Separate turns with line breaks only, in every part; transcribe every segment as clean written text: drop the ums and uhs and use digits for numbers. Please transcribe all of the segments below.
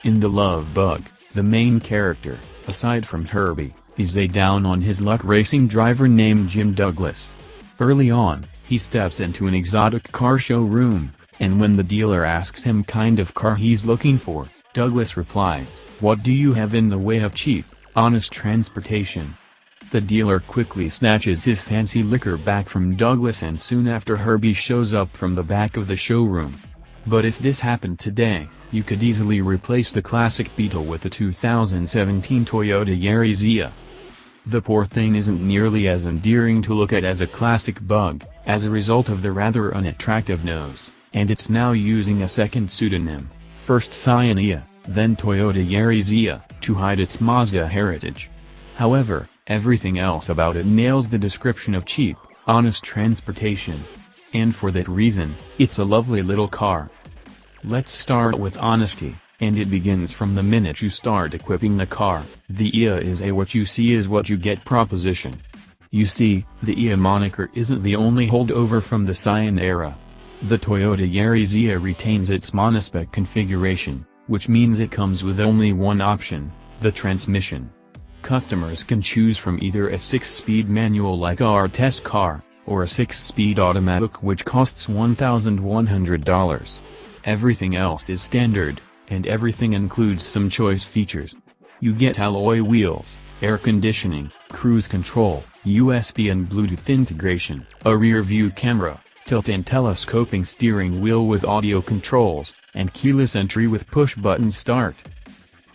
In The Love Bug, the main character, aside from Herbie, is a down-on-his-luck racing driver named Jim Douglas. Early on, he steps into an exotic car showroom, and when the dealer asks him kind of car he's looking for, Douglas replies, "What do you have in the way of cheap, honest transportation?" The dealer quickly snatches his fancy liquor back from Douglas, and soon after Herbie shows up from the back of the showroom. But if this happened today, you could easily replace the classic Beetle with a 2017 Toyota Yaris. The poor thing isn't nearly as endearing to look at as a classic bug, as a result of the rather unattractive nose, and it's now using a second pseudonym, first Scion, then Toyota Yaris, to hide its Mazda heritage. However, everything else about it nails the description of cheap, honest transportation. And for that reason, it's a lovely little car. Let's start with honesty, and it begins from the minute you start equipping the car. The IA is a what you see is what you get proposition. You see, the IA moniker isn't the only holdover from the Scion era. The Toyota Yaris IA retains its monospec configuration, which means it comes with only one option, the transmission. Customers can choose from either a 6-speed manual like our test car, or a 6-speed automatic which costs $1,100. Everything else is standard, and everything includes some choice features. You get alloy wheels, air conditioning, cruise control, USB and Bluetooth integration, a rear-view camera, tilt and telescoping steering wheel with audio controls, and keyless entry with push-button start.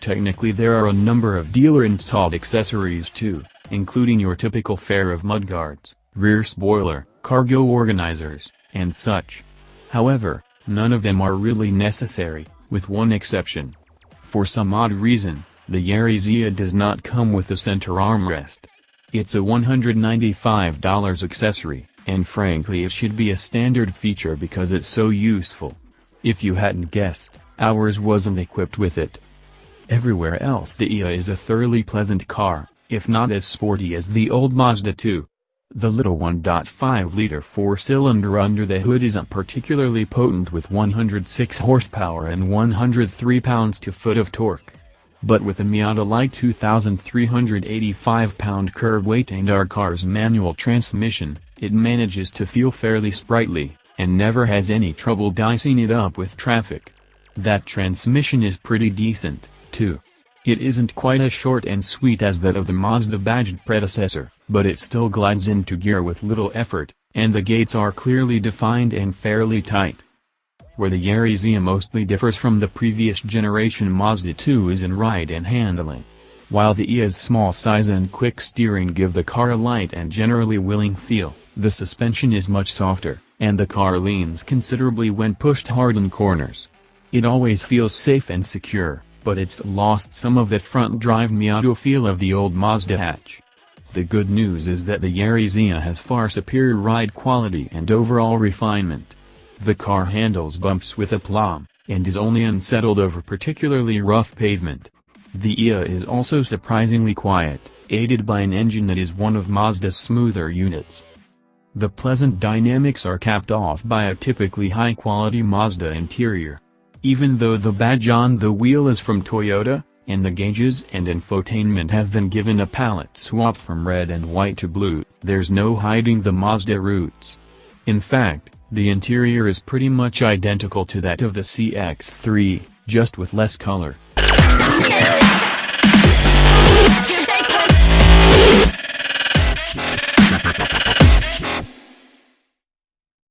Technically there are a number of dealer-installed accessories too, including your typical fare of mudguards, rear spoiler, cargo organizers, and such. However, none of them are really necessary, with one exception. For some odd reason, the Yaris does not come with a center armrest. It's a $195 accessory, and frankly it should be a standard feature because it's so useful. If you hadn't guessed, ours wasn't equipped with it. Everywhere else the IA is a thoroughly pleasant car, if not as sporty as the old Mazda 2. The little 1.5-liter 4-cylinder under the hood isn't particularly potent with 106 horsepower and 103 pounds-to-foot of torque. But with a Miata-like 2,385-pound curb weight and our car's manual transmission, it manages to feel fairly sprightly, and never has any trouble dicing it up with traffic. That transmission is pretty decent, too. It isn't quite as short and sweet as that of the Mazda-badged predecessor, but it still glides into gear with little effort, and the gates are clearly defined and fairly tight. Where the Yaris mostly differs from the previous generation Mazda 2 is in ride and handling. While the IA's small size and quick steering give the car a light and generally willing feel, the suspension is much softer, and the car leans considerably when pushed hard in corners. It always feels safe and secure, but it's lost some of that front-drive Miata feel of the old Mazda hatch. The good news is that the Yaris has far superior ride quality and overall refinement. The car handles bumps with aplomb, and is only unsettled over particularly rough pavement. The IA is also surprisingly quiet, aided by an engine that is one of Mazda's smoother units. The pleasant dynamics are capped off by a typically high-quality Mazda interior. Even though the badge on the wheel is from Toyota, and the gauges and infotainment have been given a palette swap from red and white to blue, there's no hiding the Mazda roots. In fact, the interior is pretty much identical to that of the CX-3, just with less color.